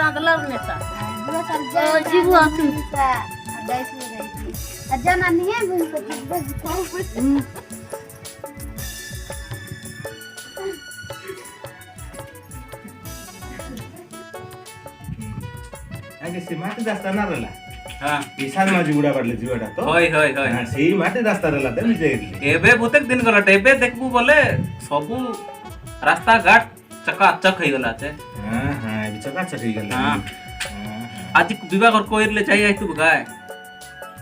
रांदला नेता दुआ कर ओ जीव आतु दाइस में गई अजा नानी है बुन को बस खाओ कुछ आगे से माटी रास्ता ना रहला हां विशाल माजी गुडा पडले जीवटा तो होय होय होय हां सेही माटी रास्ता रहला ते मिजेली एबे बहुतेक दिन गला एबे देखबू बोले सबु रास्ता घाट चकाचक हो गला छे हां हां अभी चकाचक हो गला हां आज विवाह कर कोइरले चाहिए तू गाय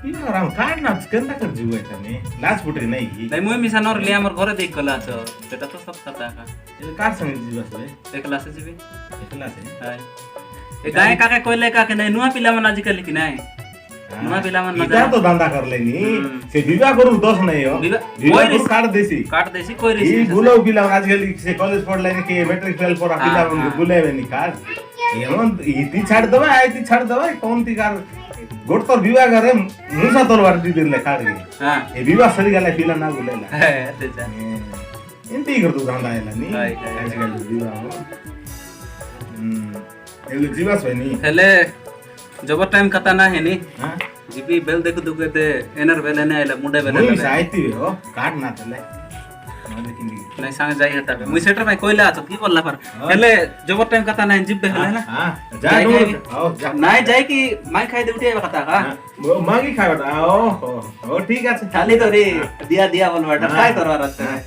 बिना राम काट ना केंदा कर जीव तने लाज फुटे नाही नाही मुई मिसा नर ले हमर घरे देख गला छ सेटा तो सब पता का ये कार संग जीव से देखला से जीवे एकला से हाय ए गाय काके कोइले काके नहीं नुआ पिला मन आजकल की नहीं नुआ पिला मन इधर तो धंधा कर लेनी से विवाह करू दोष नहीं हो विवाह को काट देसी कोई रिस्क ई बुलो पिला आजकल से कॉलेज पढ़ लेने के मैट्रिक फेल पर पिला बुले में निकाल एमन इती छाड़ दबा आईती छाड़ दबा कौन ती कार गोट पर विवाह करे मुसा तलवार दी दिन ले काट गई हां ए विवाह सरी गला पिला ना बुलेला है तेजा इंती कर तू धंधा आइला नी आजकल विवाह एले जीवास है नी हेले जबर टाइम कता ना है नी हां जीबी बेल देख दुके ते एनर बेले ने आइला मुंडे बेले मुई साइती हो काट ना तले नहीं सांग जाई हता मुई सेटर में कोइला छ की बोलला पर हेले जबर टाइम कता ना जीब बेले ना हां जा आओ जा नहीं जाई कि माई खाई दे उठे कता का मागी खाय बटा ओ ठीक আছে खाली तो रे दिया दिया बोल बेटा काय करवा रहते है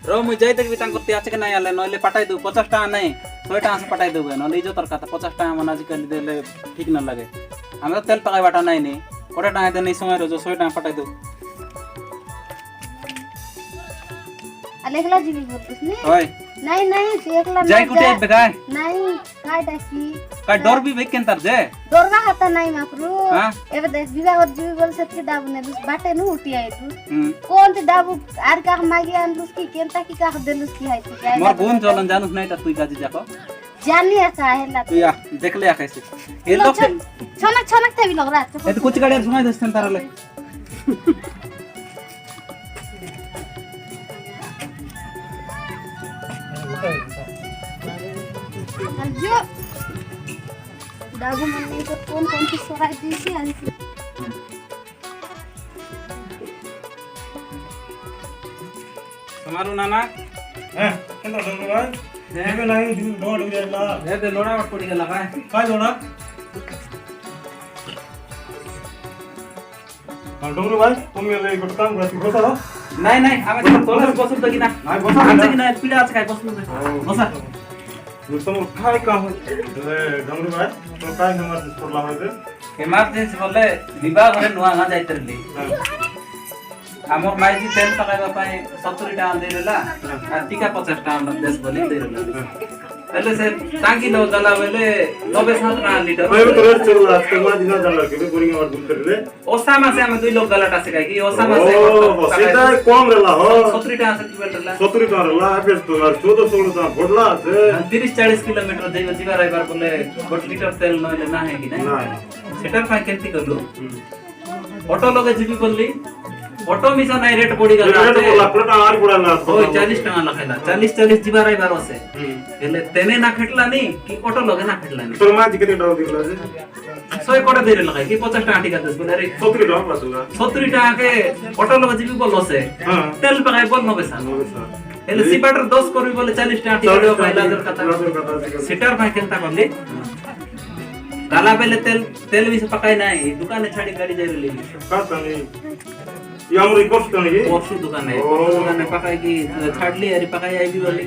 रो मुझे जाई तक बितांग करते आछे के नहीं आले नले पटाई दू 50 टाका नहीं 100 टाका से पटाई देबे नले जो तरका 50 टाका मन आज कल देले ठीक न लगे हमरा तेल पकाई बाटा नहीं नी कोटा टाका दे नहीं समय रो जो 100 टाका पटाई दू अलेखला जीवी बोलतस ने होय नहीं देखला जाई कुटे बेगाय नहीं काय डाकी काय डर भी बेक केंतर जे डरवा हता नहीं मापरू हां एबे देख विवाह जीवी बोल सके दाबु ने दुस बाटे न उठी आइ तू कोन ते दाबु आर का मागी आनलुस की केंता की का देलुस की हाइ तू मोर बोन चलन जानुस नहीं त तुई गाजी जाको जानी का हैला तू या देख ले कैसे ये लोग छनक थे भी लग रहा है तो कुछ गाड़ी सुनाई दस्तन तारले जो दागू मन को कौन की सराय दीसी आनी तुम्हारो नाना हां केना दंगो भाई एबे नहीं लोड हो जाएला ए दे लोड़ा पड़ी गेला काय लोड़ा डोंगरू भाई तुम ये एक काम करती बसा नहीं आमे तो तोला बसु तो कि ना नाही बसा आमचे कि ना पीडा আছে काय बसु बसा तुम काय काम ले डोंगरू भाई तो काय नंबर पडला होते इमरजेंसी बोले विवाह घरे नुआ ना जाइतरली हमर माइजी तेल पकाइबा पाए 70 टाका देलेला आ टीका 50 टाका देश बोली देलेला पहले से टांगी लो गला वेले 90 टाका लीटर मैं तो रेट चल रहा है माजी ना जानला के बोरिंग और दूर कर ले ओसामा से हम दुई लोग गलत आसे काई कि ओसामा से ओ सीधा कम रहला हो 70 टाका से किलोमीटर ला 70 टाका रहला फिर तो 14 16 टाका पड़ला से 30 40 किलोमीटर जाइबा जीवा रही बार बोले 1 लीटर तेल नले ना है कि नहीं सेटर पाई केंती करलु ऑटो लोगे जीबी बोलली ऑटो मिसा नहीं रेट पड़ी गला रेट बोला प्लेटा आर पड़ला ओ 40 टाका लखेला 40 जीवा रही बार से એટલે તેને ના ખેટલા નહીં કે ઓટો લોગે ના ખેટલા નહીં तो माजी केते डाउ दिला से 100 कोटा देरे लगाई कि 50 टाका टिका दस बोले रे 70 टाका पासुगा 70 टाका के ऑटो लोगे जीबी बोल से हां तेल पकाई बोल 90 सा એટલે सीपाटर 10 करबी बोले 40 टाका टिका दो पहला जर कथा सीटर भाई केंता करली गाला बेले तेल भी से पकाई नहीं दुकान छाड़ी गाड़ी जाई रली का तनी ये हमर रिपोर्ट तनी ये वर्षु दुकान है पकाई की छाड़ली अरे पकाई आई भी बोली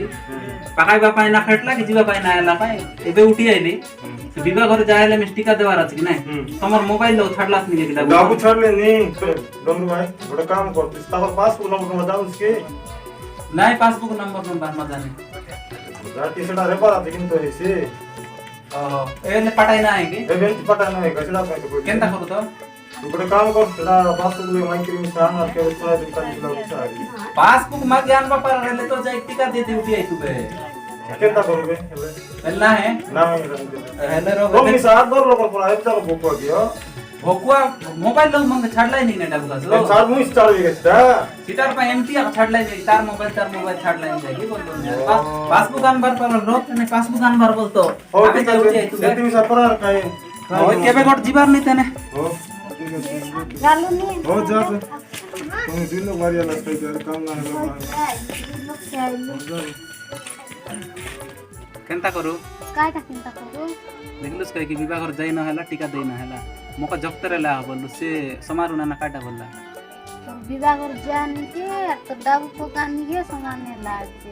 पकाई बापा ना खटला कि जीवा पाई ना आला पाई एबे उठी आइली से विवाह घर जायले मिस्टिका देवार अछि कि नहीं हमर मोबाइल लो छाड़लास नहीं कि दाबू छाड़ले नहीं डोंगरू भाई बड़ा काम करती तार पासबुक नंबर बताओ उसके नहीं पासबुक नंबर मत जाने जाती सेटा रेपार आते किंतु ऐसे ए ने पटाई ना है कि एबे पता नहीं गछड़ा का कोई केंता करू तो बड़ा काम कर सेटा पासबुक में माइक्री में स्थान और के उसका दुकान दिला उठा पासबुक मा ज्ञान पर रहले तो जाई टिका देती उठी आई तुबे केंता करोगे पहला है ना नहीं हेले रो तो मी सात बार लोग पर आए तो बुक कर दियो ভকুয়া মোবাইল লোক মঙ্গে ছাড়লাই নি না ডাবু কাছে চার মুই চাল হয়ে গেছে সিটার পা এমটি ছাড়লাই নি তার মোবাইল ছাড়লাই নি কি বলতো পাসবুক আনবার পর রোজ নে পাসবুক আনবার বলতো আমি তো উঠে আইতু তুমি সরপরার কাই ওই কেবে গট জিবার নিতে নে ও ঠিক আছে গালু নি ও যা তুমি দিন মারিয়া লাগতে আর কাম না কেনতা করু কাইটা চিন্তা করু দেখলুস কই কি বিবাহর যাই না হলা টিকা দেই না হলা মকা জক্তরে লা বললু সে সমারু না কাটা বললা তোর বিবাহর জানি কে তো ডাবু পোকানি কে সমানে লাগছে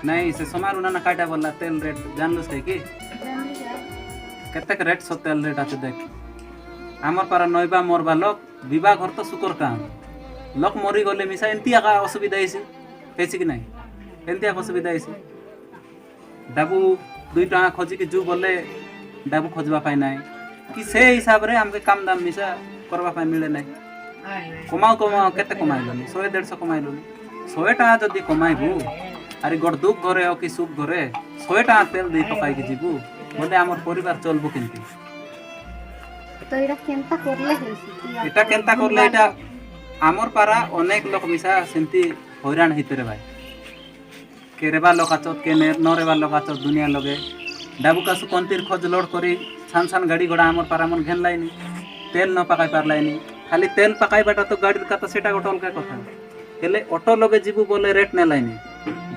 নাই সে সমারু না কাটা বললা তেল রেট জানলুস কই কি জানি যা কেতেক রেট সো তেল রেট আছে দেখ আমার পারা নইবা মরবা লোক বিবাহ ঘর তো শুকর কাম লোক মরি গলে মিশা এন্তি আকা অসুবিধা হইছে হইছে কি নাই এন্তি আকা অসুবিধা হইছে ডাবু 2 টাকা খোঁজি কি জু বলে ডাবু খোঁজবা পাই নাই কি সে হিসাব রে हमके कम दाम मिसा करबा पाई मिले নাই কমাও কেতে কমাইলনি 100 150 কমাইলনি 100 টাকা যদি কমাইবু আরে গড় দুঃখ ঘরে ও কি সুখ ঘরে 100 টাকা তেল দেই পকাই কি জিবু বলে আমার পরিবার চলবো কিনতি তো এটা কেনতা করলে হইছে এটা কেনতা করলে এটা আমার পারা অনেক লোক মিশা সেন্তি হইরাণ হইতরে ভাই কে রেবা লোক আচত কে নরেবা লোক আচত দুনিয়া লগে ডাবু কাসু কন্তির খোঁজ লোড করি ছান গাড়ি ঘোড়া আমার পারা মন ঘেন লাইনি তেল ন পাকাই পারলাইনি খালি তেল পাকাই বাটা তো গাড়ির কথা সেটা গোটা অলগা কথা হেলে অটো লগে জিবু বলে রেট নে লাইনি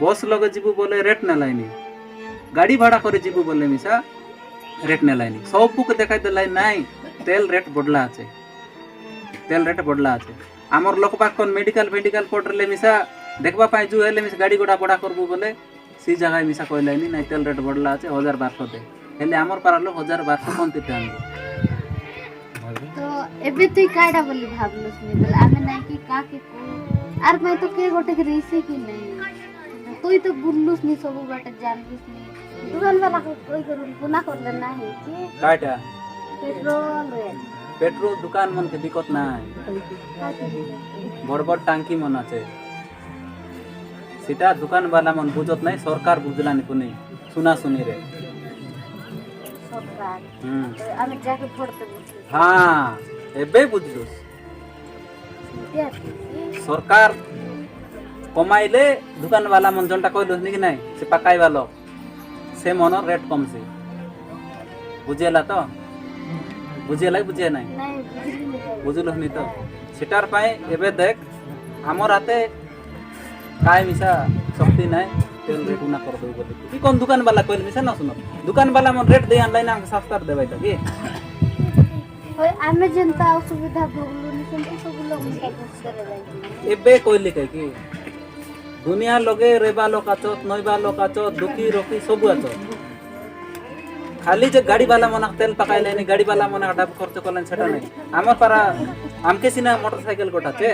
বস লগে জিবু বলে রেট নে লাইনি গাড়ি ভাড়া করে জিবু বলে মিশা রেট নে লাইনি সব বুক দেখাই দে লাই নাই তেল রেট বদলা আছে তেল রেট বদলা আছে আমার লোক পাকন মেডিকেল পড়লে মিশা দেখবা পাই জু হেলে মিশা গাড়ি ঘোড়া বড়া করবো বলে সেই জায়গায় মিশা কইলাইনি নাই তেল রেট বদলা আছে 1200 দে হেলে আমার পারা লোক 1200 কোন দিতে আনবো তো এবে তুই কাইডা বলি ভাবলুস নি বলে আমি নাই কি কাকে কো আর मैं तो के गोटे के रहीसी की नहीं তুই তো বুললুস নি সব বাटे जानलुस নি दुकान वाला कोई करू गुना करले ना है कि কাটা पेट्रोल दुकान मन के दिक्कत ना है बड़ टांकी मन আছে সেটা দোকান वाला मन বুঝত নাই সরকার বুঝলানি কোনি শুনা শুনি রে সরকার আমি যাকে পড়তে বলছি হ্যাঁ এবে বুঝলুস সরকার কমাইলে দোকান वाला मन জনটা কইলুস নি কি নাই সে পাকাই ভালো সে মনর রেট কমছে বুঝেলা তো বুঝেলাই বুঝে নাই নাই বুঝলুস নি তো সেটার পাই এবে দেখ আমার হাতে কাই মিশা শক্তি নাই তেল রেট না कर दो बोले কি কোন দোকান वाला কইল মিশা না শুনো দোকান वाला मन রেট দেই অনলাইন আমাকে সস্তার দেবাই তো কি ওই আমি জনতা অসুবিধা ভুগলু নি কিন্তু সব লোক মিশা করে যাই এবে কইলি কাই কি দুনিয়া লগে রেবা লোক আচত নইবা লোক আচত দুকি রকি সব আচত খালি যে গাড়ি वाला মনা তেল পাকাই লাইনি গাড়ি वाला মনা ডাব খরচ করলেন সেটা নাই আমার পারা আমকে সিনা মোটরসাইকেল গোটাছে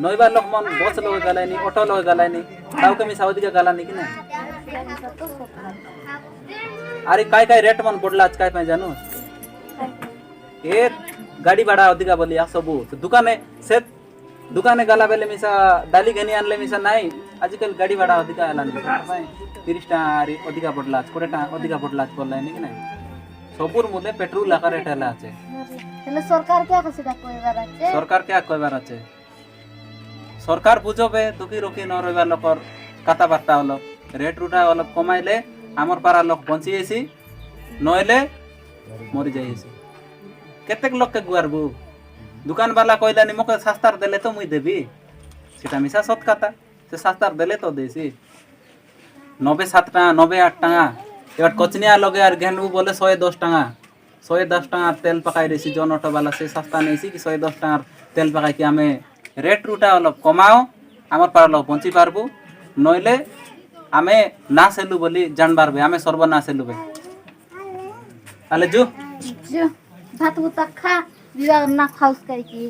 নইবা লোক মন বস লগে গালাইনি অটো লগে গালাইনি তাও কমি সাউদি কা গালানি কি না আরে কাই রেট মন বড়লা আজ কাই পাই জানো এ গাড়ি ভাড়া अधिका বলিয়া সবু दुकाने गाला बेले मिसा डाली घनी आनले मिसा নাই आजकल गाड़ी भाड़ा अधिका आलानी भाई 30 टा अधिका पडला 20 टा अधिका पडला बोललाई नी कि নাই सबुर मूल्य पेट्रोल लाका रेट हला আছে তাহলে সরকার কে কইরা কইবার আছে সরকার কে কইবার আছে সরকার বুঝবে দুকি রকি ন রইবা লোকর কথা বার্তা হলো রেট রুটা হলো কমাইলে আমার পারা লোক বঞ্চি আইছি নইলে মরি যাইছি কেতেক লোক কে গুয়ারবু दुकान वाला কইলানি মকে সস্তার দেলে তো মুই দেবি সেটা মিছা সৎ কথা সে সস্তার দেলে তো দেছি 97 টাকা 98 টাকা এবার কচনিয়া লগে আর ঘেনু বলে 110 টাকা 110 টাকা তেল পাকাই রেছি জন অটো वाला সে সস্তা নেছি কি 110 টাকার তেল পাকাই কি আমি রেট রুটা হলো কমাও আমার পারা লোক পৌঁছি পারবো নইলে আমি না সেলু বলি জান পারবে আমি সর্বনাশ সেলু বে তাহলে জু ভাত বুতা খা বিবাহ না খাউস কাই কি